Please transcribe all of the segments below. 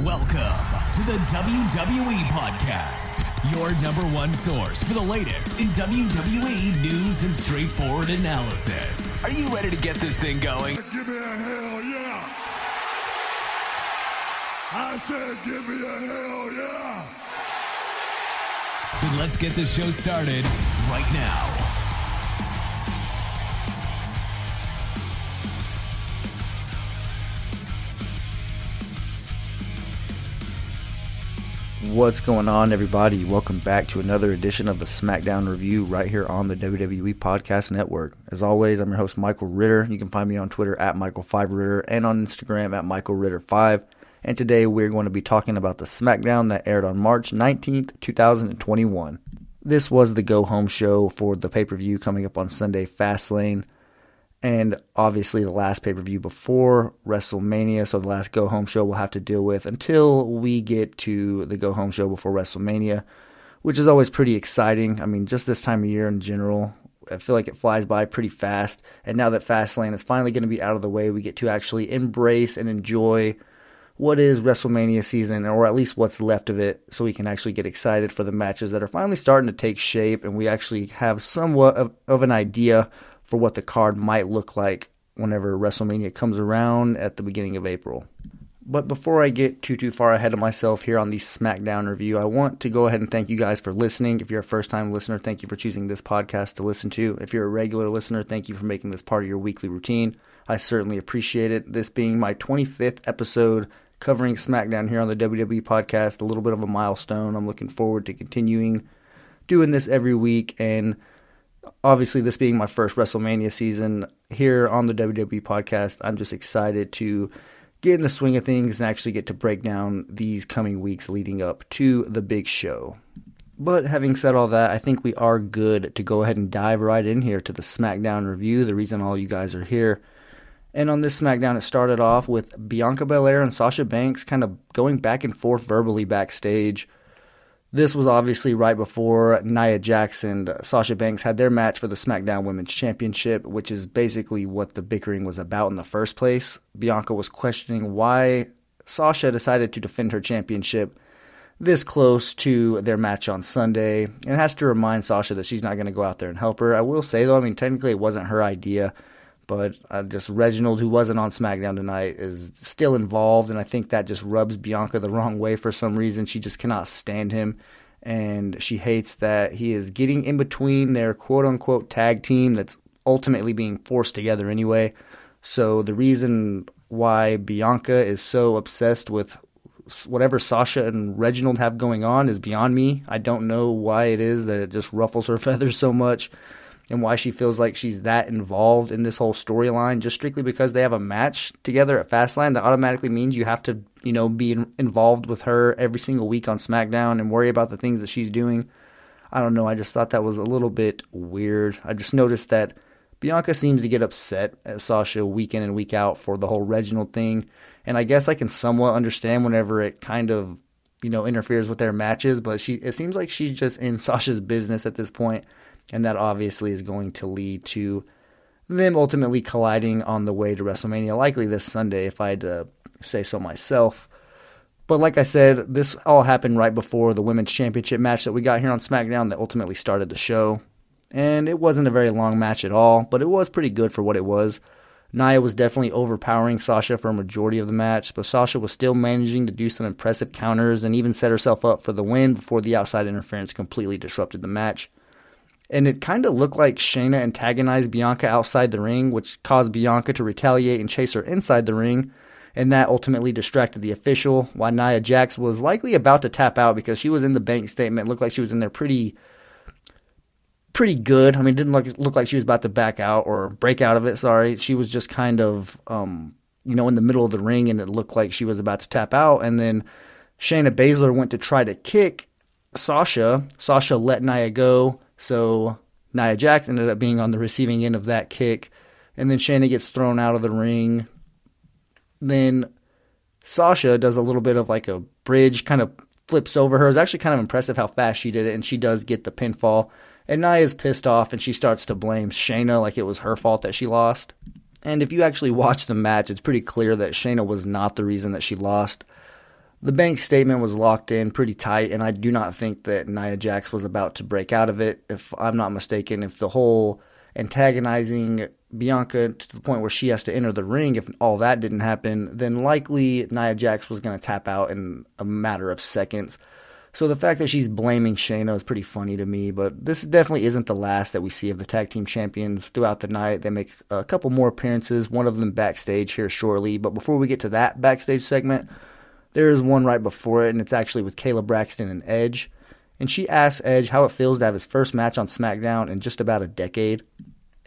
Welcome to the WWE Podcast, your number one source for the latest in WWE news and straightforward analysis. Are you ready to get this thing going? Give me a hell yeah! I said give me a hell yeah! Then let's get this show started right now. What's going on, everybody? Welcome back to another edition of the SmackDown Review right here on the WWE Podcast Network. As always, I'm your host, Michael Ritter. You can find me on Twitter at Michael5Ritter and on Instagram at MichaelRitter5. And today we're going to be talking about the SmackDown that aired on March 19th, 2021. This was the go-home show for the pay-per-view coming up on Sunday, Fast Lane. And obviously the last pay-per-view before WrestleMania, so the last go-home show we'll have to deal with until we get to the go-home show before WrestleMania, which is always pretty exciting. I mean, just this time of year in general, I feel like it flies by pretty fast. And now that Fastlane is finally going to be out of the way, we get to actually embrace and enjoy what is WrestleMania season, or at least what's left of it, so we can actually get excited for the matches that are finally starting to take shape, and we actually have somewhat of an idea for what the card might look like whenever WrestleMania comes around at the beginning of April. But before I get too far ahead of myself here on the SmackDown review, I want to go ahead and thank you guys for listening. If you're a first-time listener, thank you for choosing this podcast to listen to. If you're a regular listener, thank you for making this part of your weekly routine. I certainly appreciate it. This being my 25th episode covering SmackDown here on the WWE Podcast, a little bit of a milestone. I'm looking forward to continuing doing this every week, and obviously, this being my first WrestleMania season here on the WWE Podcast, I'm just excited to get in the swing of things and actually get to break down these coming weeks leading up to the big show. But having said all that, I think we are good to go ahead and dive right in here to the SmackDown review, the reason all you guys are here. And on this SmackDown, it started off with Bianca Belair and Sasha Banks kind of going back and forth verbally backstage. This was obviously right before Nia Jax and Sasha Banks had their match for the SmackDown Women's Championship, which is basically what the bickering was about in the first place. Bianca was questioning why Sasha decided to defend her championship this close to their match on Sunday, and has to remind Sasha that she's not going to go out there and help her. I will say, though, I mean, technically it wasn't her idea, but just Reginald, who wasn't on SmackDown tonight, is still involved, and I think that just rubs Bianca the wrong way for some reason. She just cannot stand him, and she hates that he is getting in between their quote-unquote tag team that's ultimately being forced together anyway. So the reason why Bianca is so obsessed with whatever Sasha and Reginald have going on is beyond me. I don't know why it is that it just ruffles her feathers so much, and why she feels like she's that involved in this whole storyline, just strictly because they have a match together at Fastlane. That automatically means you have to, be involved with her every single week on SmackDown and worry about the things that she's doing. I don't know, I just thought that was a little bit weird. I just noticed that Bianca seems to get upset at Sasha week in and week out for the whole Reginald thing, and I guess I can somewhat understand whenever it kind of, interferes with their matches, but it seems like she's just in Sasha's business at this point. And that obviously is going to lead to them ultimately colliding on the way to WrestleMania, likely this Sunday, if I had to say so myself. But like I said, this all happened right before the Women's Championship match that we got here on SmackDown that ultimately started the show. And it wasn't a very long match at all, but it was pretty good for what it was. Nia was definitely overpowering Sasha for a majority of the match, but Sasha was still managing to do some impressive counters and even set herself up for the win before the outside interference completely disrupted the match. And it kind of looked like Shayna antagonized Bianca outside the ring, which caused Bianca to retaliate and chase her inside the ring, and that ultimately distracted the official, while Nia Jax was likely about to tap out because she was in the bank statement. It looked like she was in there pretty good. I mean, it didn't look like she was about to back out or break out of it, sorry. She was just kind of, in the middle of the ring, and it looked like she was about to tap out, and then Shayna Baszler went to try to kick Sasha. Sasha let Nia go. So Nia Jax ended up being on the receiving end of that kick. And then Shayna gets thrown out of the ring. Then Sasha does a little bit of like a bridge, kind of flips over her. It's actually kind of impressive how fast she did it. And she does get the pinfall. And Nia's pissed off and she starts to blame Shayna like it was her fault that she lost. And if you actually watch the match, it's pretty clear that Shayna was not the reason that she lost. The bank statement was locked in pretty tight, and I do not think that Nia Jax was about to break out of it. If I'm not mistaken, if the whole antagonizing Bianca to the point where she has to enter the ring, if all that didn't happen, then likely Nia Jax was going to tap out in a matter of seconds. So the fact that she's blaming Shayna is pretty funny to me, but this definitely isn't the last that we see of the tag team champions throughout the night. They make a couple more appearances, one of them backstage here shortly, but before we get to that backstage segment, there is one right before it, and it's actually with Kayla Braxton and Edge. And she asks Edge how it feels to have his first match on SmackDown in just about a decade.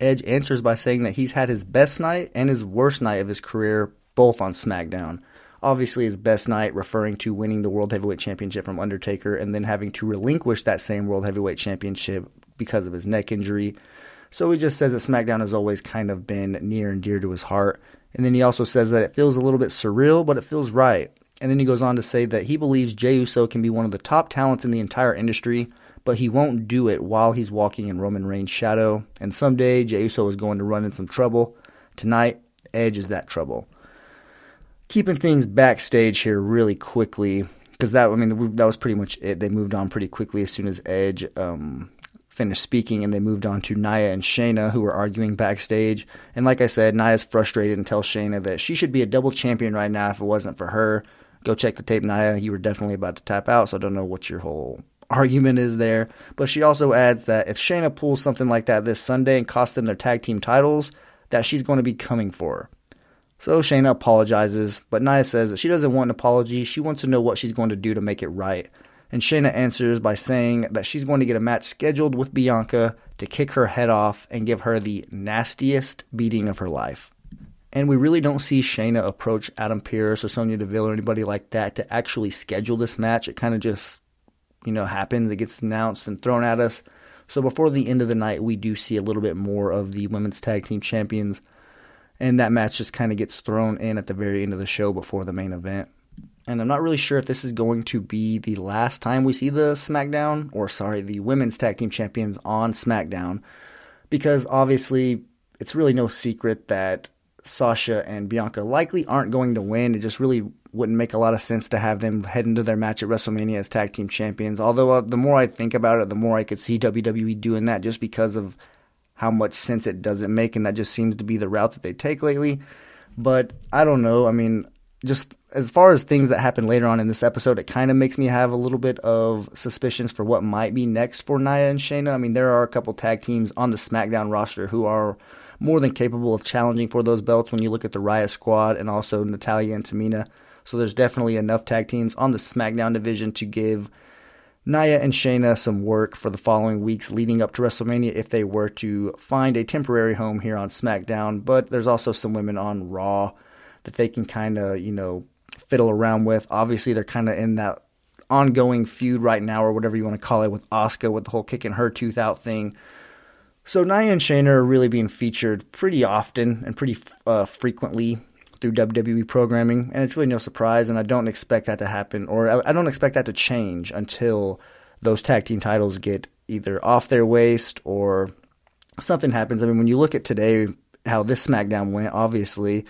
Edge answers by saying that he's had his best night and his worst night of his career both on SmackDown. Obviously his best night referring to winning the World Heavyweight Championship from Undertaker and then having to relinquish that same World Heavyweight Championship because of his neck injury. So he just says that SmackDown has always kind of been near and dear to his heart. And then he also says that it feels a little bit surreal, but it feels right. And then he goes on to say that he believes J Uso can be one of the top talents in the entire industry, but he won't do it while he's walking in Roman Reigns' shadow. And someday J Uso is going to run in some trouble. Tonight, Edge is that trouble. Keeping things backstage here really quickly, because that was pretty much it. They moved on pretty quickly as soon as Edge finished speaking, and they moved on to Naya and Shayna, who were arguing backstage. And like I said, Naya's frustrated and tells Shayna that she should be a double champion right now if it wasn't for her. Go check the tape, Naya. You were definitely about to tap out, so I don't know what your whole argument is there. But she also adds that if Shayna pulls something like that this Sunday and costs them their tag team titles, that she's going to be coming for her. So Shayna apologizes, but Nia says that she doesn't want an apology. She wants to know what she's going to do to make it right. And Shayna answers by saying that she's going to get a match scheduled with Bianca to kick her head off and give her the nastiest beating of her life. And we really don't see Shayna approach Adam Pearce or Sonya Deville or anybody like that to actually schedule this match. It kind of just, happens. It gets announced and thrown at us. So before the end of the night, we do see a little bit more of the women's tag team champions. And that match just kind of gets thrown in at the very end of the show before the main event. And I'm not really sure if this is going to be the last time we see the women's tag team champions on SmackDown. Because obviously, it's really no secret that Sasha and Bianca likely aren't going to win. It just really wouldn't make a lot of sense to have them head into their match at WrestleMania as tag team champions. Although the more I think about it, the more I could see WWE doing that just because of how much sense it doesn't make, and that just seems to be the route that they take lately. But I don't know. I mean, just as far as things that happen later on in this episode, it kind of makes me have a little bit of suspicions for what might be next for Naya and Shayna. I mean, there are a couple tag teams on the SmackDown roster who are more than capable of challenging for those belts when you look at the Riot Squad and also Natalya and Tamina. So there's definitely enough tag teams on the SmackDown division to give Naya and Shayna some work for the following weeks leading up to WrestleMania if they were to find a temporary home here on SmackDown. But there's also some women on Raw that they can kind of, fiddle around with. Obviously, they're kind of in that ongoing feud right now, or whatever you want to call it, with Asuka, with the whole kicking her tooth out thing. So Nia and Shayna are really being featured pretty often and pretty frequently through WWE programming, and it's really no surprise, and I don't expect that to happen, or I don't expect that to change until those tag team titles get either off their waist or something happens. I mean, when you look at today, how this SmackDown went, obviously,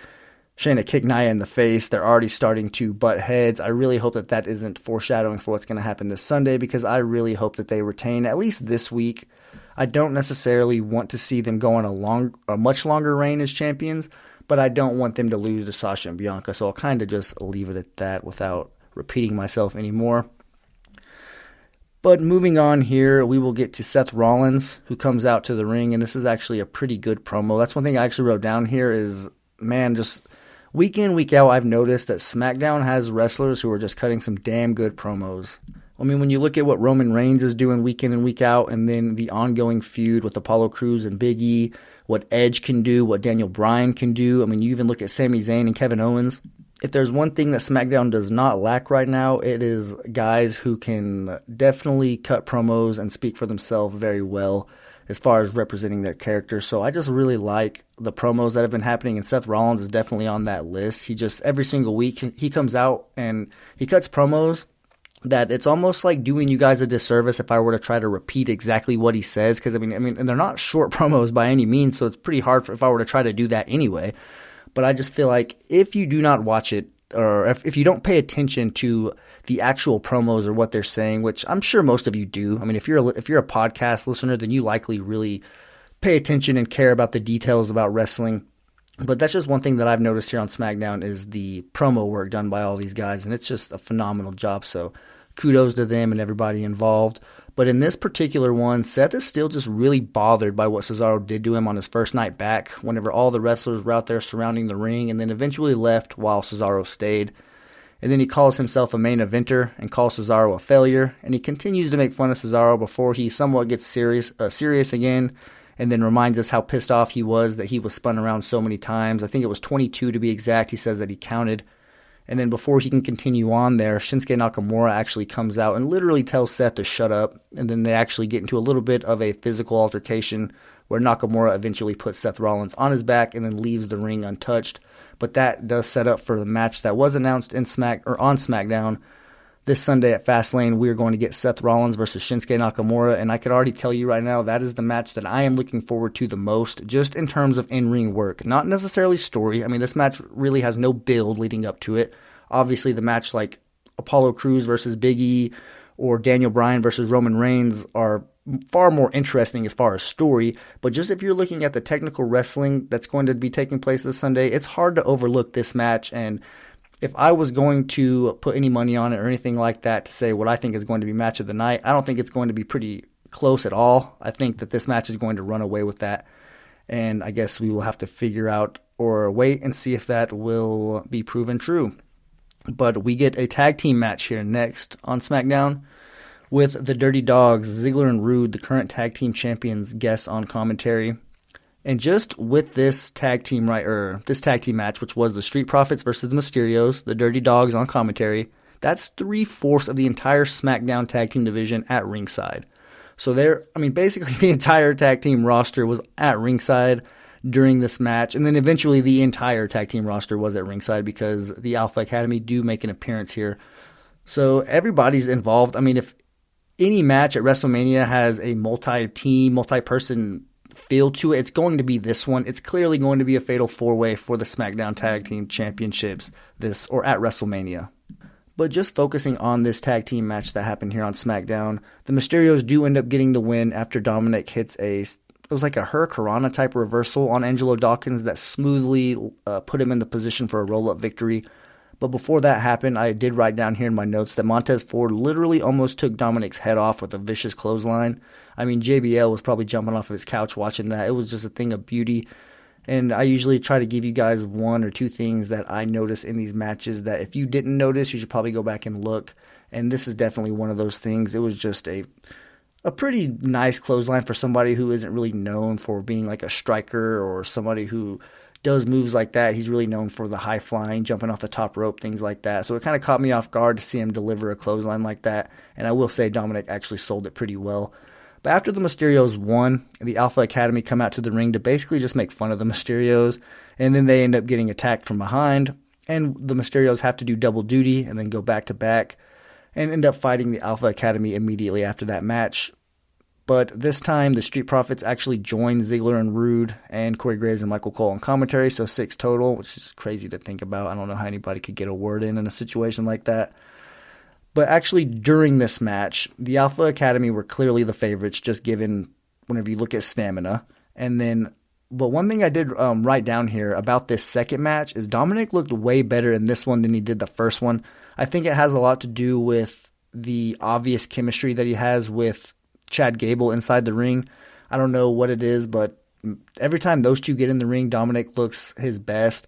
Shayna kicked Nia in the face. They're already starting to butt heads. I really hope that that isn't foreshadowing for what's going to happen this Sunday, because I really hope that they retain at least this week. I don't necessarily want to see them go on a much longer reign as champions, but I don't want them to lose to Sasha and Bianca, so I'll kind of just leave it at that without repeating myself anymore. But moving on here, we will get to Seth Rollins, who comes out to the ring, and this is actually a pretty good promo. That's one thing I actually wrote down here is, man, just week in, week out, I've noticed that SmackDown has wrestlers who are just cutting some damn good promos. I mean, when you look at what Roman Reigns is doing week in and week out, and then the ongoing feud with Apollo Crews and Biggie, what Edge can do, what Daniel Bryan can do. I mean, you even look at Sami Zayn and Kevin Owens. If there's one thing that SmackDown does not lack right now, it is guys who can definitely cut promos and speak for themselves very well as far as representing their characters. So I just really like the promos that have been happening, and Seth Rollins is definitely on that list. He just, every single week, he comes out and he cuts promos that it's almost like doing you guys a disservice if I were to try to repeat exactly what he says, because I mean, and they're not short promos by any means, so it's pretty hard if I were to try to do that anyway. But I just feel like if you do not watch it, or if you don't pay attention to the actual promos or what they're saying, which I'm sure most of you do. I mean, if you're a podcast listener, then you likely really pay attention and care about the details about wrestling. But that's just one thing that I've noticed here on SmackDown is the promo work done by all these guys, and it's just a phenomenal job. So kudos to them and everybody involved. But in this particular one, Seth is still just really bothered by what Cesaro did to him on his first night back, whenever all the wrestlers were out there surrounding the ring, and then eventually left while Cesaro stayed. And then he calls himself a main eventer and calls Cesaro a failure, and he continues to make fun of Cesaro before he somewhat gets serious again, and then reminds us how pissed off he was that he was spun around so many times. I think it was 22 to be exact. He says that he counted. And then before he can continue on there, Shinsuke Nakamura actually comes out and literally tells Seth to shut up. And then they actually get into a little bit of a physical altercation where Nakamura eventually puts Seth Rollins on his back and then leaves the ring untouched. But that does set up for the match that was announced on SmackDown. This Sunday at Fast Lane, we are going to get Seth Rollins versus Shinsuke Nakamura, and I can already tell you right now that is the match that I am looking forward to the most, just in terms of in-ring work, not necessarily story. I mean, this match really has no build leading up to it. Obviously, the match like Apollo Crews versus Biggie or Daniel Bryan versus Roman Reigns are far more interesting as far as story, but just if you're looking at the technical wrestling that's going to be taking place this Sunday, it's hard to overlook this match. And if I was going to put any money on it or anything like that to say what I think is going to be match of the night, I don't think it's going to be pretty close at all. I think that this match is going to run away with that. And I guess we will have to figure out or wait and see if that will be proven true. But we get a tag team match here next on SmackDown with the Dirty Dogs, Ziggler and Rude, the current tag team champions, guests on commentary. And just with this tag team match, which was the Street Profits versus the Mysterios, the Dirty Dogs on commentary, that's 3/4 of the entire SmackDown tag team division at ringside. So basically the entire tag team roster was at ringside during this match, and then eventually the entire tag team roster was at ringside because the Alpha Academy do make an appearance here. So everybody's involved. I mean, if any match at WrestleMania has a multi-team, multi-person feel to it, it's going to be this one. It's clearly going to be a fatal four-way for the SmackDown Tag Team Championships at WrestleMania. But just focusing on this tag team match that happened here on SmackDown, the Mysterios do end up getting the win after Dominic hits it was like a Hurricanrana type reversal on Angelo Dawkins that smoothly put him in the position for a roll-up victory. But before that happened, I did write down here in my notes that Montez Ford literally almost took Dominic's head off with a vicious clothesline. I mean, JBL was probably jumping off of his couch watching that. It was just a thing of beauty. And I usually try to give you guys one or two things that I notice in these matches that if you didn't notice, you should probably go back and look. And this is definitely one of those things. It was just a pretty nice clothesline for somebody who isn't really known for being like a striker or somebody who does moves like that. He's really known for the high flying, jumping off the top rope, things like that. So it kind of caught me off guard to see him deliver a clothesline like that. And I will say Dominic actually sold it pretty well. But after the Mysterios won, the Alpha Academy come out to the ring to basically just make fun of the Mysterios. And then they end up getting attacked from behind. And the Mysterios have to do double duty and then go back to back and end up fighting the Alpha Academy immediately after that match. But this time, the Street Profits actually joined Ziggler and Rude and Corey Graves and Michael Cole on commentary, so 6 total, which is crazy to think about. I don't know how anybody could get a word in a situation like that. But actually, during this match, the Alpha Academy were clearly the favorites, just given whenever you look at stamina. But one thing I did write down here about this second match is Dominic looked way better in this one than he did the first one. I think it has a lot to do with the obvious chemistry that he has with Chad Gable inside the ring. I don't know what it is, but every time those two get in the ring, Dominic looks his best.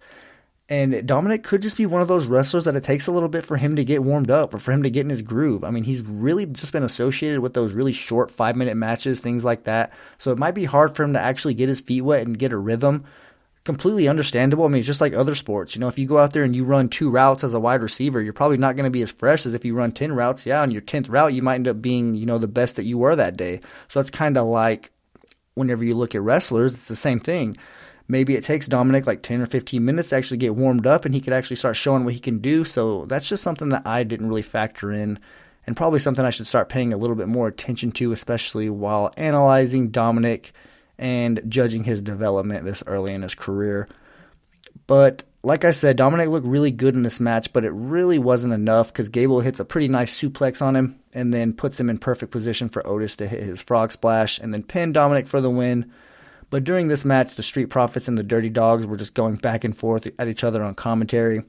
And Dominic could just be one of those wrestlers that it takes a little bit for him to get warmed up or for him to get in his groove. I mean, he's really just been associated with those really short 5-minute matches, things like that. So it might be hard for him to actually get his feet wet and get a rhythm. Completely understandable. I mean, it's just like other sports. You know, if you go out there and you run 2 routes as a wide receiver, you're probably not going to be as fresh as if you run 10 routes. Yeah, on your 10th route, you might end up being, the best that you were that day. So it's kind of like whenever you look at wrestlers, it's the same thing. Maybe it takes Dominic like 10 or 15 minutes to actually get warmed up and he could actually start showing what he can do. So that's just something that I didn't really factor in and probably something I should start paying a little bit more attention to, especially while analyzing Dominic and judging his development this early in his career. But like I said, Dominic looked really good in this match, but it really wasn't enough because Gable hits a pretty nice suplex on him and then puts him in perfect position for Otis to hit his frog splash and then pin Dominic for the win. But during this match, the Street Profits and the Dirty Dogs were just going back and forth at each other on commentary.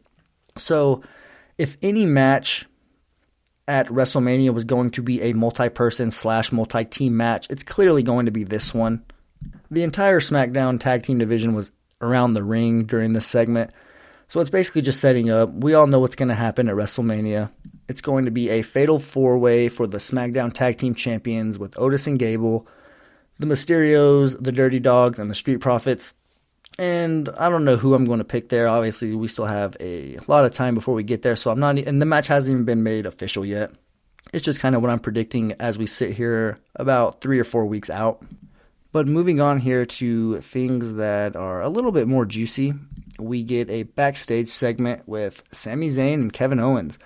So if any match at WrestleMania was going to be a multi-person / multi-team match, it's clearly going to be this one. The entire SmackDown tag team division was around the ring during this segment. So it's basically just setting up. We all know what's going to happen at WrestleMania. It's going to be a fatal four-way for the SmackDown tag team champions with Otis and Gable, the Mysterios, the Dirty Dogs, and the Street Profits. And I don't know who I'm going to pick there. Obviously, we still have a lot of time before we get there, so and the match hasn't even been made official yet. It's just kind of what I'm predicting as we sit here about 3 or 4 weeks out. But moving on here to things that are a little bit more juicy, we get a backstage segment with Sami Zayn and Kevin Owens.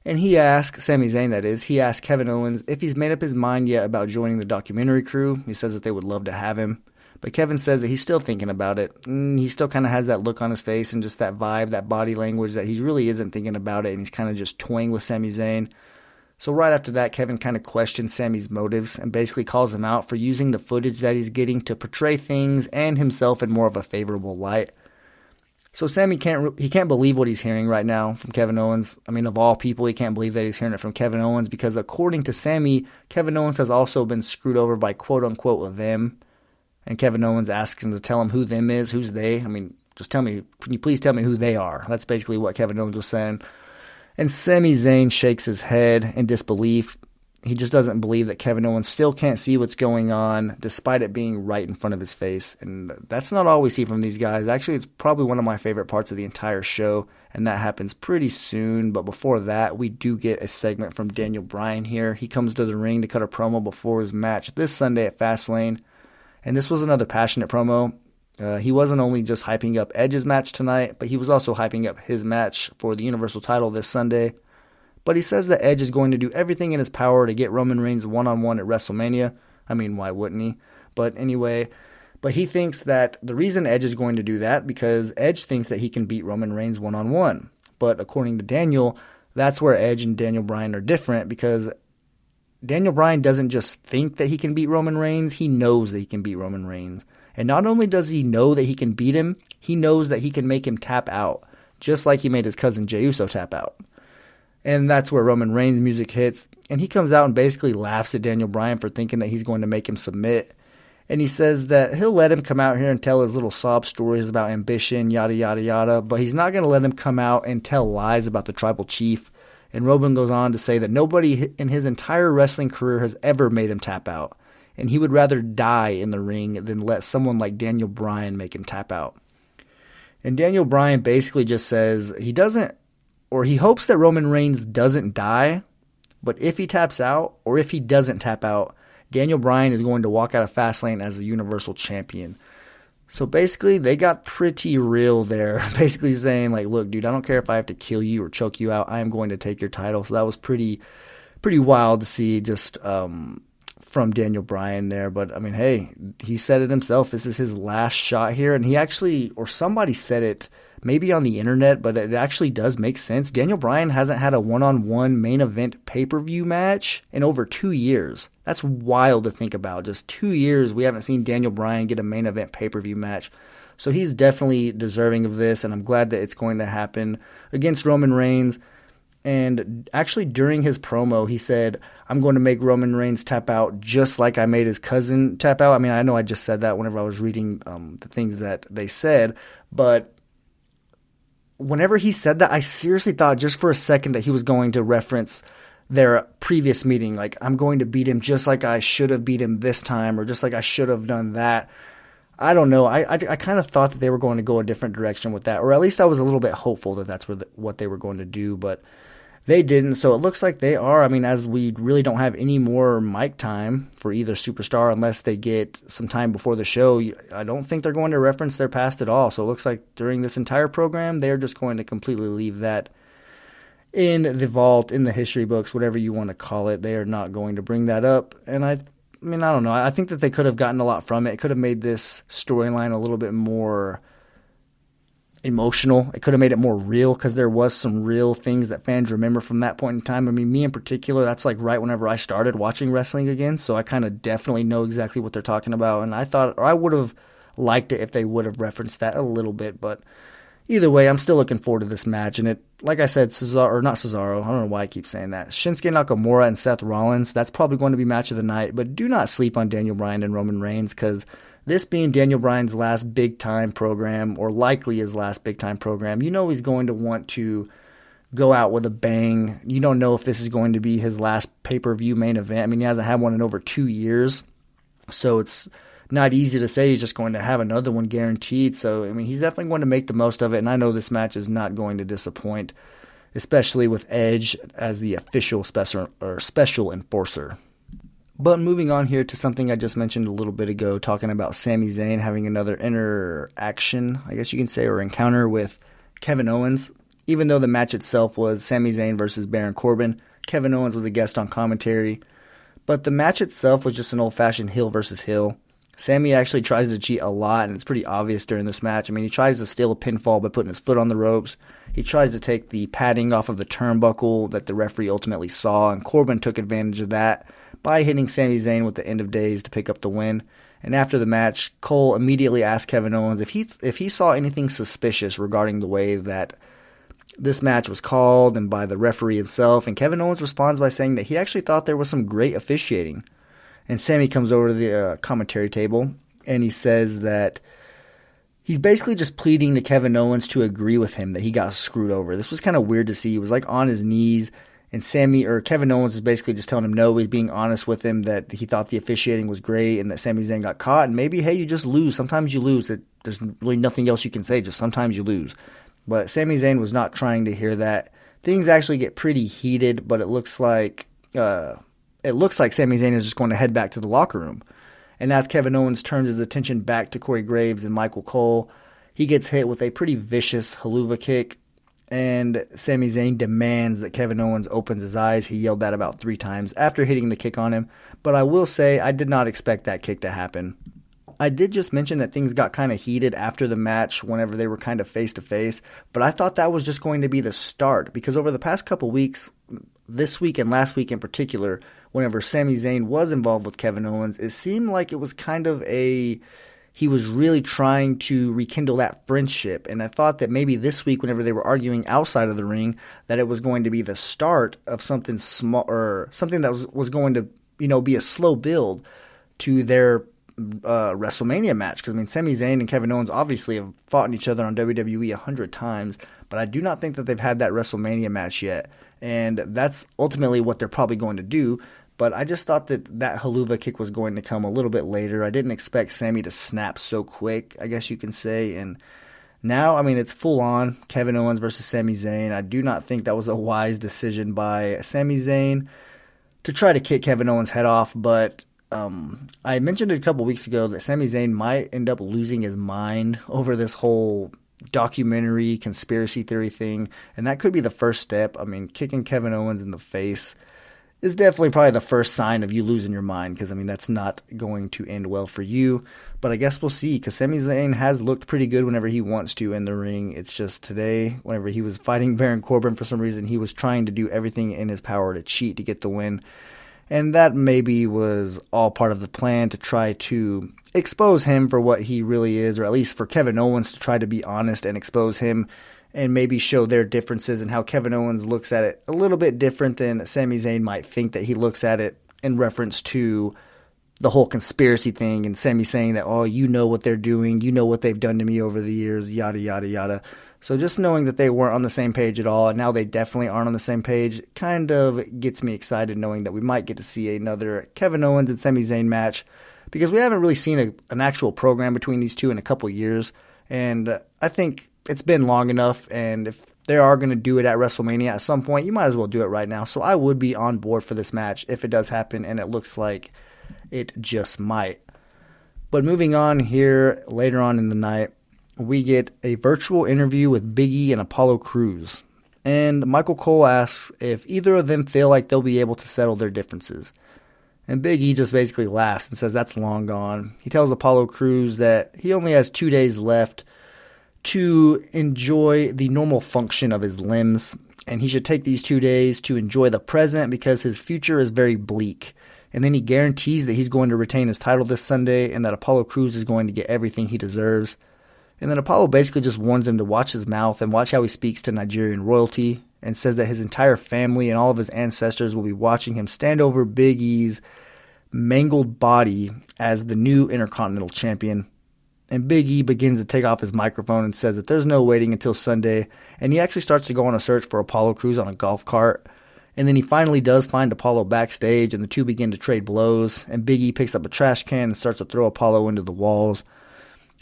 And Sami Zayn that is, he asked Kevin Owens if he's made up his mind yet about joining the documentary crew. He says that they would love to have him. But Kevin says that he's still thinking about it. He still kind of has that look on his face and just that vibe, that body language that he really isn't thinking about it. And he's kind of just toying with Sami Zayn. So right after that, Kevin kind of questions Sami's motives and basically calls him out for using the footage that he's getting to portray things and himself in more of a favorable light. So Sami can't believe what he's hearing right now from Kevin Owens. I mean, of all people, he can't believe that he's hearing it from Kevin Owens because according to Sami, Kevin Owens has also been screwed over by quote-unquote them. And Kevin Owens asks him to tell him who them is, who's they. I mean, just tell me, can you please tell me who they are? That's basically what Kevin Owens was saying. And Sami Zayn shakes his head in disbelief. He just doesn't believe that Kevin Owens still can't see what's going on, despite it being right in front of his face. And that's not all we see from these guys. Actually, it's probably one of my favorite parts of the entire show, and that happens pretty soon. But before that, we do get a segment from Daniel Bryan here. He comes to the ring to cut a promo before his match this Sunday at Fast Lane. And this was another passionate promo. He wasn't only just hyping up Edge's match tonight, but he was also hyping up his match for the Universal title this Sunday. But he says that Edge is going to do everything in his power to get Roman Reigns one-on-one at WrestleMania. I mean, why wouldn't he? But anyway, he thinks that the reason Edge is going to do that because Edge thinks that he can beat Roman Reigns one-on-one. But according to Daniel, that's where Edge and Daniel Bryan are different because Daniel Bryan doesn't just think that he can beat Roman Reigns, he knows that he can beat Roman Reigns. And not only does he know that he can beat him, he knows that he can make him tap out, just like he made his cousin J Uso tap out. And that's where Roman Reigns' music hits, and he comes out and basically laughs at Daniel Bryan for thinking that he's going to make him submit. And he says that he'll let him come out here and tell his little sob stories about ambition, yada, yada, yada, but he's not going to let him come out and tell lies about the tribal chief. And Roman goes on to say that nobody in his entire wrestling career has ever made him tap out. And he would rather die in the ring than let someone like Daniel Bryan make him tap out. And Daniel Bryan basically just says he hopes that Roman Reigns doesn't die, but if he taps out or if he doesn't tap out, Daniel Bryan is going to walk out of Fastlane as the Universal Champion. So basically, they got pretty real there, basically saying, like, look, dude, I don't care if I have to kill you or choke you out. I am going to take your title. So that was pretty wild to see just from Daniel Bryan there. But, I mean, hey, he said it himself. This is his last shot here. And he actually, or somebody said it maybe on the internet, but it actually does make sense. Daniel Bryan hasn't had a one-on-one main event pay-per-view match in over 2 years. That's wild to think about. Just 2 years we haven't seen Daniel Bryan get a main event pay-per-view match. So he's definitely deserving of this, and I'm glad that it's going to happen against Roman Reigns. And actually during his promo, he said, I'm going to make Roman Reigns tap out just like I made his cousin tap out. I mean, I know I just said that whenever I was reading the things that they said, but whenever he said that, I seriously thought just for a second that he was going to reference their previous meeting. Like, I'm going to beat him just like I should have beat him this time, or just like I should have done that. I don't know. I kind of thought that they were going to go a different direction with that, or at least I was a little bit hopeful that that's what they were going to do, but they didn't. So it looks like they are. I mean, as we really don't have any more mic time for either superstar unless they get some time before the show, I don't think they're going to reference their past at all. So it looks like during this entire program, they're just going to completely leave that in the vault, in the history books, whatever you want to call it. They are not going to bring that up. And I mean, I don't know. I think that they could have gotten a lot from it. It could have made this storyline a little bit more emotional. It could have made it more real because there was some real things that fans remember from that point in time. I mean, me in particular, that's like right whenever I started watching wrestling again, so I kind of definitely know exactly what they're talking about, and I would have liked it if they would have referenced that a little bit, but either way, I'm still looking forward to this match, and it, like I said, Shinsuke Nakamura and Seth Rollins, that's probably going to be match of the night, but do not sleep on Daniel Bryan and Roman Reigns, because this being Daniel Bryan's last big-time program, or likely his last big-time program, you know he's going to want to go out with a bang. You don't know if this is going to be his last pay-per-view main event. I mean, he hasn't had one in over 2 years, so it's not easy to say he's just going to have another one guaranteed. So, I mean, he's definitely going to make the most of it, and I know this match is not going to disappoint, especially with Edge as the official special enforcer. But moving on here to something I just mentioned a little bit ago, talking about Sami Zayn having another interaction, I guess you can say, or encounter with Kevin Owens. Even though the match itself was Sami Zayn versus Baron Corbin, Kevin Owens was a guest on commentary. But the match itself was just an old-fashioned heel versus heel. Sami actually tries to cheat a lot, and it's pretty obvious during this match. I mean, he tries to steal a pinfall by putting his foot on the ropes. He tries to take the padding off of the turnbuckle that the referee ultimately saw, and Corbin took advantage of that by hitting Sami Zayn with the end of days to pick up the win. And after the match, Cole immediately asked Kevin Owens if he saw anything suspicious regarding the way that this match was called and by the referee himself, and Kevin Owens responds by saying that he actually thought there was some great officiating. And Sami comes over to the commentary table, and he says that he's basically just pleading to Kevin Owens to agree with him that he got screwed over. This was kind of weird to see. He was like on his knees, and Kevin Owens is basically just telling him no. He's being honest with him that he thought the officiating was great and that Sami Zayn got caught. And maybe, hey, you just lose. Sometimes you lose. There's really nothing else you can say. Just sometimes you lose. But Sami Zayn was not trying to hear that. Things actually get pretty heated, but it looks like Sami Zayn is just going to head back to the locker room. And as Kevin Owens turns his attention back to Corey Graves and Michael Cole, he gets hit with a pretty vicious haluva kick, and Sami Zayn demands that Kevin Owens opens his eyes. He yelled that about 3 times after hitting the kick on him, but I will say I did not expect that kick to happen. I did just mention that things got kind of heated after the match whenever they were kind of face-to-face, but I thought that was just going to be the start, because over the past couple weeks, this week and last week in particular, whenever Sami Zayn was involved with Kevin Owens, it seemed like it was kind of he was really trying to rekindle that friendship. And I thought that maybe this week, whenever they were arguing outside of the ring, that it was going to be the start of something small, or something that was going to, be a slow build to their WrestleMania match. Because, I mean, Sami Zayn and Kevin Owens obviously have fought each other on WWE 100 times, but I do not think that they've had that WrestleMania match yet. And that's ultimately what they're probably going to do. But I just thought that haluva kick was going to come a little bit later. I didn't expect Sami to snap so quick, I guess you can say. And now, I mean, it's full on Kevin Owens versus Sami Zayn. I do not think that was a wise decision by Sami Zayn to try to kick Kevin Owens' head off. But I mentioned it a couple weeks ago that Sami Zayn might end up losing his mind over this whole documentary conspiracy theory thing. And that could be the first step. I mean, kicking Kevin Owens in the face is definitely probably the first sign of you losing your mind, because, I mean, that's not going to end well for you. But I guess we'll see, because Sami Zayn has looked pretty good whenever he wants to in the ring. It's just today, whenever he was fighting Baron Corbin, for some reason, he was trying to do everything in his power to cheat to get the win. And that maybe was all part of the plan to try to expose him for what he really is, or at least for Kevin Owens to try to be honest and expose him, and maybe show their differences and how Kevin Owens looks at it a little bit different than Sami Zayn might think that he looks at it, in reference to the whole conspiracy thing, and Sami saying that, oh, you know what they're doing, you know what they've done to me over the years, yada, yada, yada. So just knowing that they weren't on the same page at all, and now they definitely aren't on the same page, kind of gets me excited, knowing that we might get to see another Kevin Owens and Sami Zayn match, because we haven't really seen an actual program between these two in a couple years, and I think it's been long enough, and if they are going to do it at WrestleMania at some point, you might as well do it right now. So I would be on board for this match if it does happen, and it looks like it just might. But moving on here, later on in the night, we get a virtual interview with Biggie and Apollo Crews. And Michael Cole asks if either of them feel like they'll be able to settle their differences. And Biggie just basically laughs and says that's long gone. He tells Apollo Crews that he only has 2 days left to enjoy the normal function of his limbs, and he should take these 2 days to enjoy the present because his future is very bleak. And then he guarantees that he's going to retain his title this Sunday and that Apollo Crews is going to get everything he deserves. And then Apollo basically just warns him to watch his mouth and watch how he speaks to Nigerian royalty, and says that his entire family and all of his ancestors will be watching him stand over Big E's mangled body as the new Intercontinental Champion. And Big E begins to take off his microphone and says that there's no waiting until Sunday, and he actually starts to go on a search for Apollo Crews on a golf cart. And then he finally does find Apollo backstage, and the two begin to trade blows, and Big E picks up a trash can and starts to throw Apollo into the walls,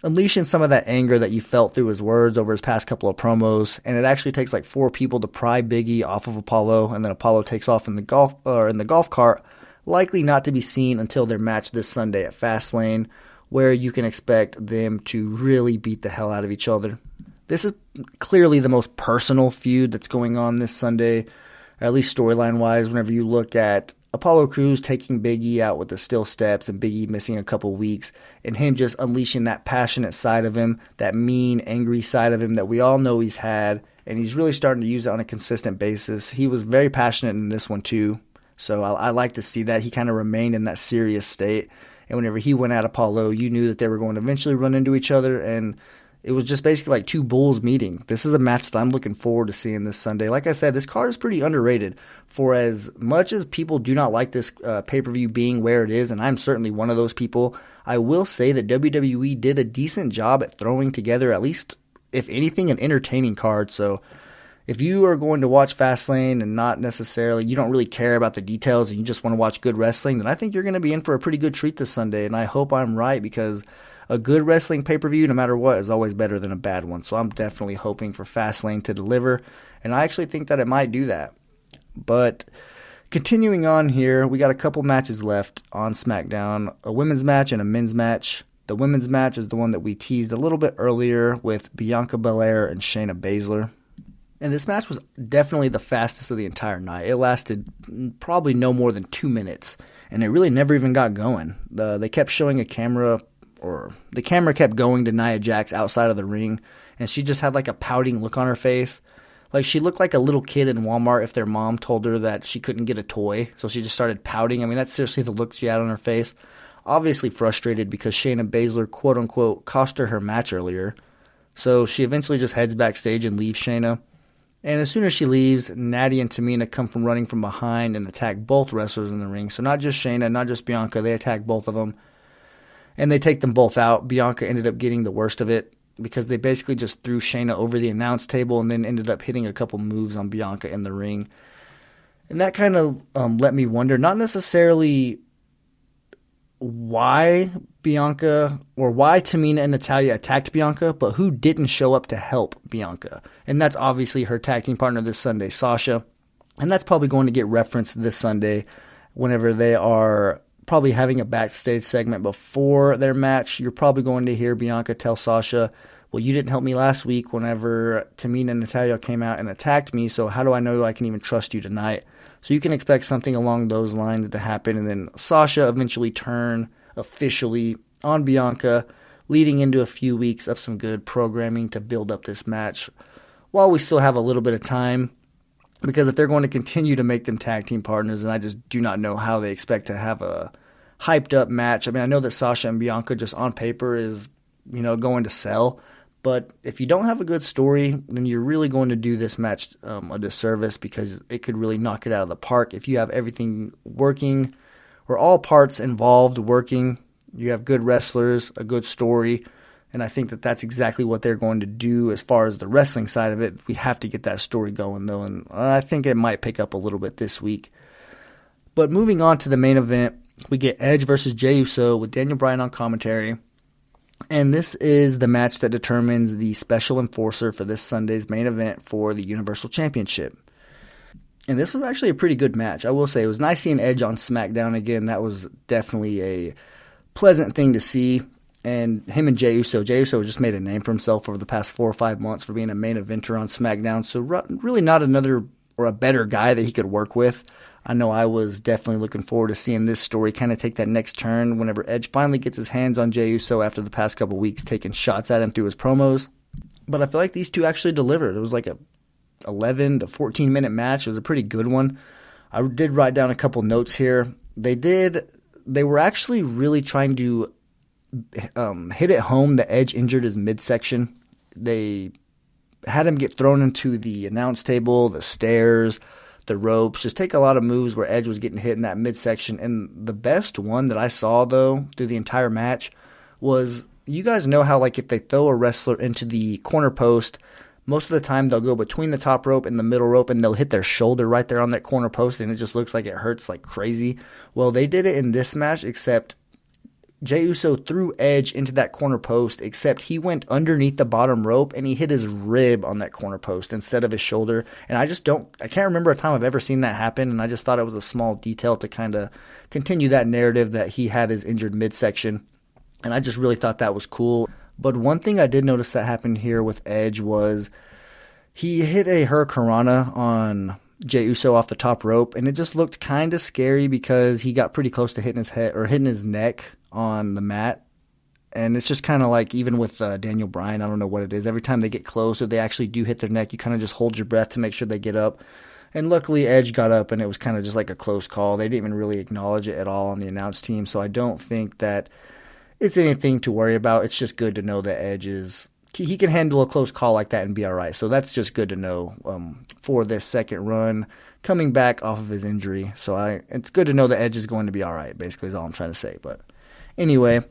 unleashing some of that anger that you felt through his words over his past couple of promos. And it actually takes like 4 people to pry Big E off of Apollo, and then Apollo takes off in the golf cart, likely not to be seen until their match this Sunday at Fast Lane, where you can expect them to really beat the hell out of each other. This is clearly the most personal feud that's going on this Sunday, or at least storyline-wise, whenever you look at Apollo Crews taking Big E out with the steel steps and Big E missing a couple weeks, and him just unleashing that passionate side of him, that mean, angry side of him that we all know he's had, and he's really starting to use it on a consistent basis. He was very passionate in this one too, so I like to see that. He kind of remained in that serious state, and whenever he went at Apollo, you knew that they were going to eventually run into each other, and it was just basically like two bulls meeting. This is a match that I'm looking forward to seeing this Sunday. Like I said, this card is pretty underrated. For as much as people do not like this pay-per-view being where it is, and I'm certainly one of those people, I will say that WWE did a decent job at throwing together, at least, if anything, an entertaining card. So if you are going to watch Fastlane and not necessarily, you don't really care about the details and you just want to watch good wrestling, then I think you're going to be in for a pretty good treat this Sunday. And I hope I'm right, because a good wrestling pay-per-view, no matter what, is always better than a bad one. So I'm definitely hoping for Fastlane to deliver, and I actually think that it might do that. But continuing on here, we got a couple matches left on SmackDown, a women's match and a men's match. The women's match is the one that we teased a little bit earlier with Bianca Belair and Shayna Baszler. And this match was definitely the fastest of the entire night. It lasted probably no more than 2 minutes, and it really never even got going. They kept showing a camera, or the camera kept going to Nia Jax outside of the ring, and she just had like a pouting look on her face. Like she looked like a little kid in Walmart if their mom told her that she couldn't get a toy, so she just started pouting. I mean, that's seriously the look she had on her face. Obviously frustrated because Shayna Baszler, quote-unquote, cost her match earlier. So she eventually just heads backstage and leaves Shayna. And as soon as she leaves, Natty and Tamina come from running from behind and attack both wrestlers in the ring. So not just Shayna, not just Bianca, they attack both of them. And they take them both out. Bianca ended up getting the worst of it because they basically just threw Shayna over the announce table and then ended up hitting a couple moves on Bianca in the ring. And that kind of let me wonder, not necessarily why Bianca or why Tamina and Natalya attacked Bianca, but who didn't show up to help Bianca. And that's obviously her tag team partner this Sunday, Sasha. And that's probably going to get referenced this Sunday whenever they are probably having a backstage segment before their match. You're probably going to hear Bianca tell Sasha, well, you didn't help me last week whenever Tamina and Natalya came out and attacked me, so how do I know I can even trust you tonight? So you can expect something along those lines to happen, and then Sasha eventually turn officially on Bianca, leading into a few weeks of some good programming to build up this match while we still have a little bit of time. Because if they're going to continue to make them tag team partners, and I just do not know how they expect to have a hyped up match. I mean, I know that Sasha and Bianca just on paper is, going to sell. But if you don't have a good story, then you're really going to do this match a disservice, because it could really knock it out of the park. If you have everything working, or all parts involved working, you have good wrestlers, a good story, and I think that that's exactly what they're going to do as far as the wrestling side of it. We have to get that story going, though, and I think it might pick up a little bit this week. But moving on to the main event, we get Edge versus J Uso with Daniel Bryan on commentary. And this is the match that determines the special enforcer for this Sunday's main event for the Universal Championship. And this was actually a pretty good match. I will say it was nice seeing Edge on SmackDown again. That was definitely a pleasant thing to see. And him and J Uso just made a name for himself over the past 4 or 5 months for being a main eventer on SmackDown. So really not another or a better guy that he could work with. I know I was definitely looking forward to seeing this story kind of take that next turn whenever Edge finally gets his hands on J Uso after the past couple weeks taking shots at him through his promos. But I feel like these two actually delivered. It was like a 11 to 14 minute match. It was a pretty good one. I did write down a couple notes here. They were actually really trying to hit it home that Edge injured his midsection. They had him get thrown into the announce table, the stairs, the ropes, just take a lot of moves where Edge was getting hit in that midsection. And the best one that I saw, though, through the entire match was, you guys know how, like, if they throw a wrestler into the corner post, most of the time they'll go between the top rope and the middle rope and they'll hit their shoulder right there on that corner post and it just looks like it hurts like crazy. Well, they did it in this match, except J Uso threw Edge into that corner post, except he went underneath the bottom rope and he hit his rib on that corner post instead of his shoulder. And I can't remember a time I've ever seen that happen, and I just thought it was a small detail to kind of continue that narrative that he had his injured midsection. And I just really thought that was cool. But one thing I did notice that happened here with Edge was he hit a hurricanrana on J Uso off the top rope, and it just looked kind of scary because he got pretty close to hitting his head or hitting his neck on the mat. And it's just kind of like, even with Daniel Bryan, I don't know what it is. Every time they get close or they actually do hit their neck, you kind of just hold your breath to make sure they get up. And luckily Edge got up and it was kind of just like a close call. They didn't even really acknowledge it at all on the announce team. So I don't think that it's anything to worry about. It's just good to know that Edge he can handle a close call like that and be all right. So that's just good to know for this second run, coming back off of his injury. So it's good to know that Edge is going to be all right, basically is all I'm trying to say. But anyway,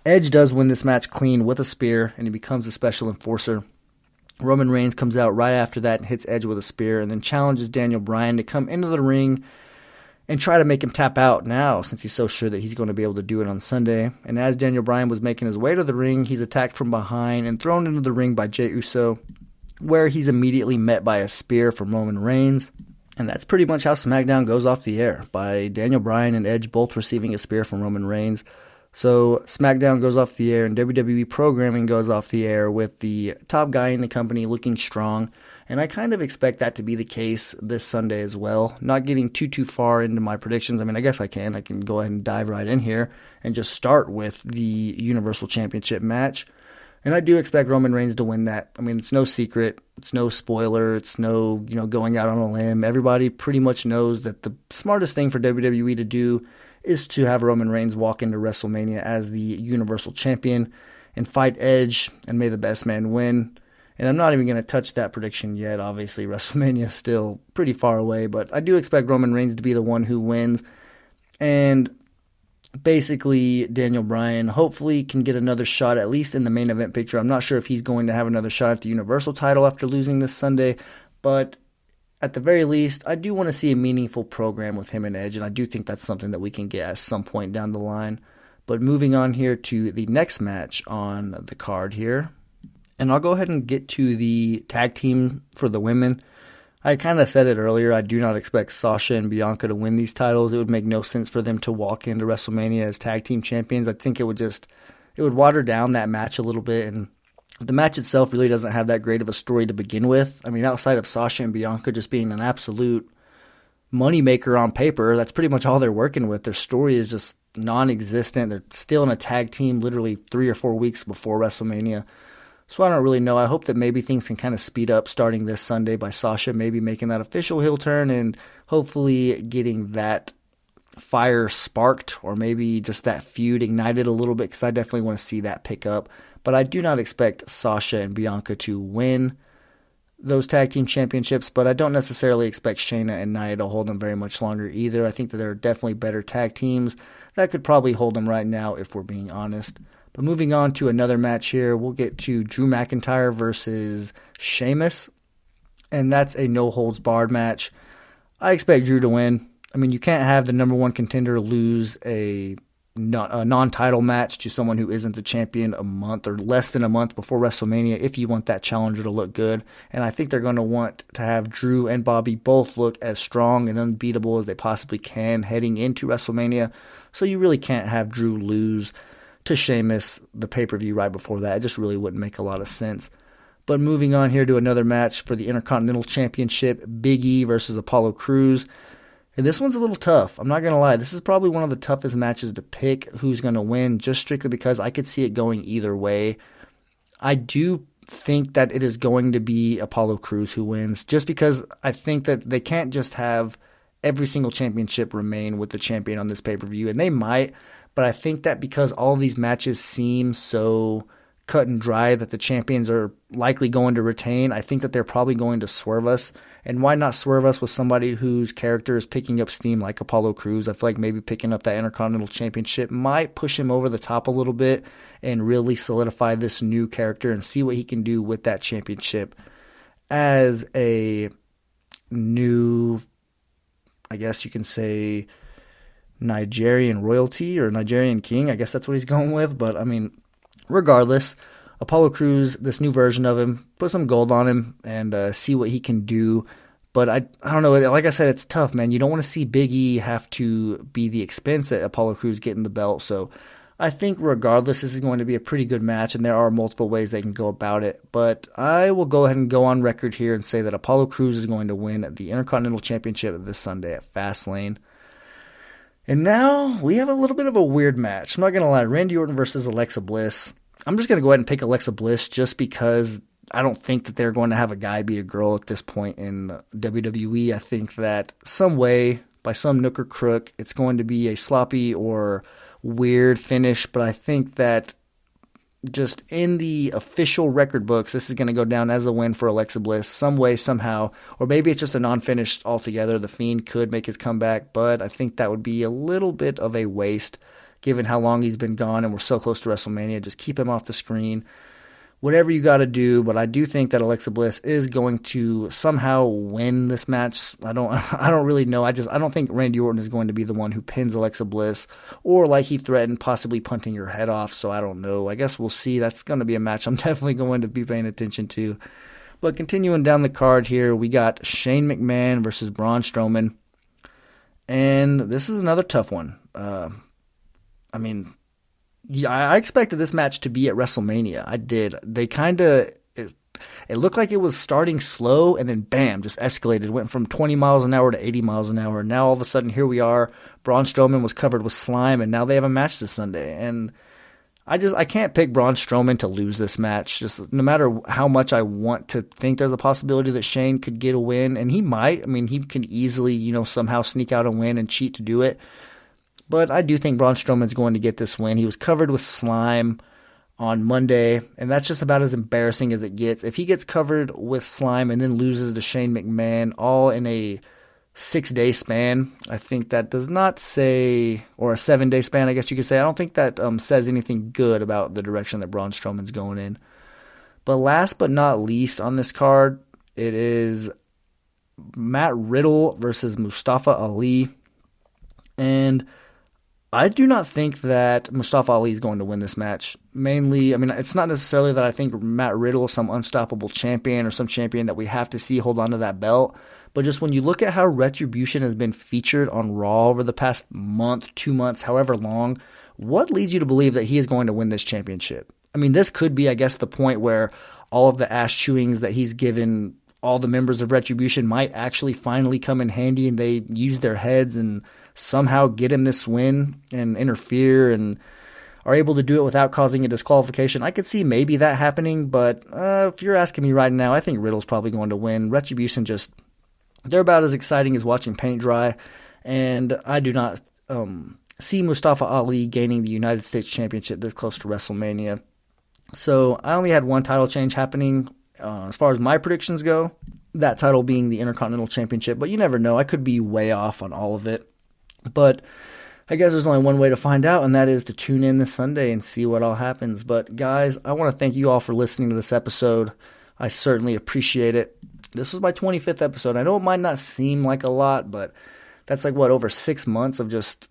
Edge does win this match clean with a spear, and he becomes a special enforcer. Roman Reigns comes out right after that and hits Edge with a spear, and then challenges Daniel Bryan to come into the ring and try to make him tap out now, since he's so sure that he's going to be able to do it on Sunday. And as Daniel Bryan was making his way to the ring, he's attacked from behind and thrown into the ring by J Uso, where he's immediately met by a spear from Roman Reigns. And that's pretty much how SmackDown goes off the air, by Daniel Bryan and Edge both receiving a spear from Roman Reigns. So SmackDown goes off the air and WWE programming goes off the air with the top guy in the company looking strong. And I kind of expect that to be the case this Sunday as well. Not getting too far into my predictions. I mean, I guess I can. I can go ahead and dive right in here and just start with the Universal Championship match. And I do expect Roman Reigns to win that. I mean, it's no secret. It's no spoiler. It's no, going out on a limb. Everybody pretty much knows that the smartest thing for WWE to do is to have Roman Reigns walk into WrestleMania as the Universal Champion and fight Edge, and may the best man win. And I'm not even going to touch that prediction yet. Obviously, WrestleMania is still pretty far away, but I do expect Roman Reigns to be the one who wins. And basically, Daniel Bryan hopefully can get another shot, at least in the main event picture. I'm not sure if he's going to have another shot at the Universal title after losing this Sunday, but at the very least, I do want to see a meaningful program with him and Edge, and I do think that's something that we can get at some point down the line. But moving on here to the next match on the card here, and I'll go ahead and get to the tag team for the women. I kind of said it earlier, I do not expect Sasha and Bianca to win these titles. It would make no sense for them to walk into WrestleMania as tag team champions. I think it would water down that match a little bit, and the match itself really doesn't have that great of a story to begin with. I mean, outside of Sasha and Bianca just being an absolute moneymaker on paper, that's pretty much all they're working with. Their story is just non-existent. They're still in a tag team literally 3 or 4 weeks before WrestleMania. So I don't really know. I hope that maybe things can kind of speed up starting this Sunday by Sasha maybe making that official heel turn and hopefully getting that fire sparked, or maybe just that feud ignited a little bit, because I definitely want to see that pick up. But I do not expect Sasha and Bianca to win those tag team championships, but I don't necessarily expect Shayna and Naya to hold them very much longer either. I think that there are definitely better tag teams that could probably hold them right now, if we're being honest. But moving on to another match here, we'll get to Drew McIntyre versus Sheamus, and that's a no-holds-barred match. I expect Drew to win. I mean, you can't have the number one contender lose a non-title match to someone who isn't the champion a month or less than a month before WrestleMania if you want that challenger to look good. And I think they're going to want to have Drew and Bobby both look as strong and unbeatable as they possibly can heading into WrestleMania. So you really can't have Drew lose to Sheamus the pay-per-view right before that. It just really wouldn't make a lot of sense. But moving on here to another match for the Intercontinental Championship, Biggie versus Apollo Crews. And this one's a little tough. I'm not going to lie. This is probably one of the toughest matches to pick who's going to win, just strictly because I could see it going either way. I do think that it is going to be Apollo Crews who wins, just because I think that they can't just have every single championship remain with the champion on this pay-per-view, and they might, but I think that because all of these matches seem so cut and dry that the champions are likely going to retain, I think that they're probably going to swerve us. And why not swerve us with somebody whose character is picking up steam like Apollo Crews? I feel like maybe picking up that Intercontinental Championship might push him over the top a little bit and really solidify this new character and see what he can do with that championship as a new, I guess you can say, Nigerian royalty or Nigerian king. I guess that's what he's going with. But, I mean, regardless, Apollo Crews, this new version of him, put some gold on him and see what he can do. But I don't know. Like I said, it's tough, man. You don't want to see Biggie have to be the expense at Apollo Crews getting the belt. So I think regardless, this is going to be a pretty good match, and there are multiple ways they can go about it. But I will go ahead and go on record here and say that Apollo Crews is going to win the Intercontinental Championship this Sunday at Fast Lane. And now we have a little bit of a weird match. I'm not going to lie. Randy Orton versus Alexa Bliss. I'm just going to go ahead and pick Alexa Bliss just because I don't think that they're going to have a guy beat a girl at this point in WWE. I think that some way, by some nook or crook, it's going to be a sloppy or weird finish. But I think that just in the official record books, this is going to go down as a win for Alexa Bliss some way, somehow. Or maybe it's just a non-finish altogether. The Fiend could make his comeback, but I think that would be a little bit of a waste given how long he's been gone and we're so close to WrestleMania. Just keep him off the screen. Whatever you got to do, but I do think that Alexa Bliss is going to somehow win this match. I don't really know. I don't think Randy Orton is going to be the one who pins Alexa Bliss, or like he threatened, possibly punting her head off. So I don't know. I guess we'll see. That's going to be a match I'm definitely going to be paying attention to. But continuing down the card here, we got Shane McMahon versus Braun Strowman, and this is another tough one. I expected this match to be at WrestleMania. I did. They it looked like it was starting slow and then bam, just escalated. Went from 20 miles an hour to 80 miles an hour. Now all of a sudden here we are. Braun Strowman was covered with slime and now they have a match this Sunday. And I can't pick Braun Strowman to lose this match. Just no matter how much I want to think there's a possibility that Shane could get a win, and he might. I mean, he can easily, somehow sneak out a win and cheat to do it. But I do think Braun Strowman's going to get this win. He was covered with slime on Monday, and that's just about as embarrassing as it gets. If he gets covered with slime and then loses to Shane McMahon all in a 6-day span, I think that does not say, or a 7-day span, I guess you could say. I don't think that says anything good about the direction that Braun Strowman's going in. But last but not least on this card, it is Matt Riddle versus Mustafa Ali. And I do not think that Mustafa Ali is going to win this match. Mainly, it's not necessarily that I think Matt Riddle is some unstoppable champion or some champion that we have to see hold on to that belt. But just when you look at how Retribution has been featured on Raw over the past month, 2 months, however long, what leads you to believe that he is going to win this championship? This could be, I guess, the point where all of the ass chewings that he's given all the members of Retribution might actually finally come in handy and they use their heads and somehow get him this win and interfere and are able to do it without causing a disqualification. I could see maybe that happening, but if you're asking me right now, I think Riddle's probably going to win. Retribution they're about as exciting as watching paint dry, and I do not see Mustafa Ali gaining the United States Championship this close to WrestleMania. So I only had one title change happening as far as my predictions go, that title being the Intercontinental Championship, but you never know. I could be way off on all of it. But I guess there's only one way to find out, and that is to tune in this Sunday and see what all happens. But guys, I want to thank you all for listening to this episode. I certainly appreciate it. This was my 25th episode. I know it might not seem like a lot, but that's over 6 months of just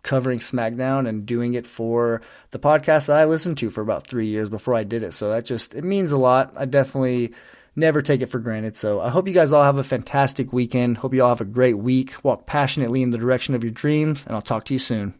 covering SmackDown and doing it for the podcast that I listened to for about 3 years before I did it. So it means a lot. I definitely never take it for granted. So I hope you guys all have a fantastic weekend. Hope you all have a great week. Walk passionately in the direction of your dreams, and I'll talk to you soon.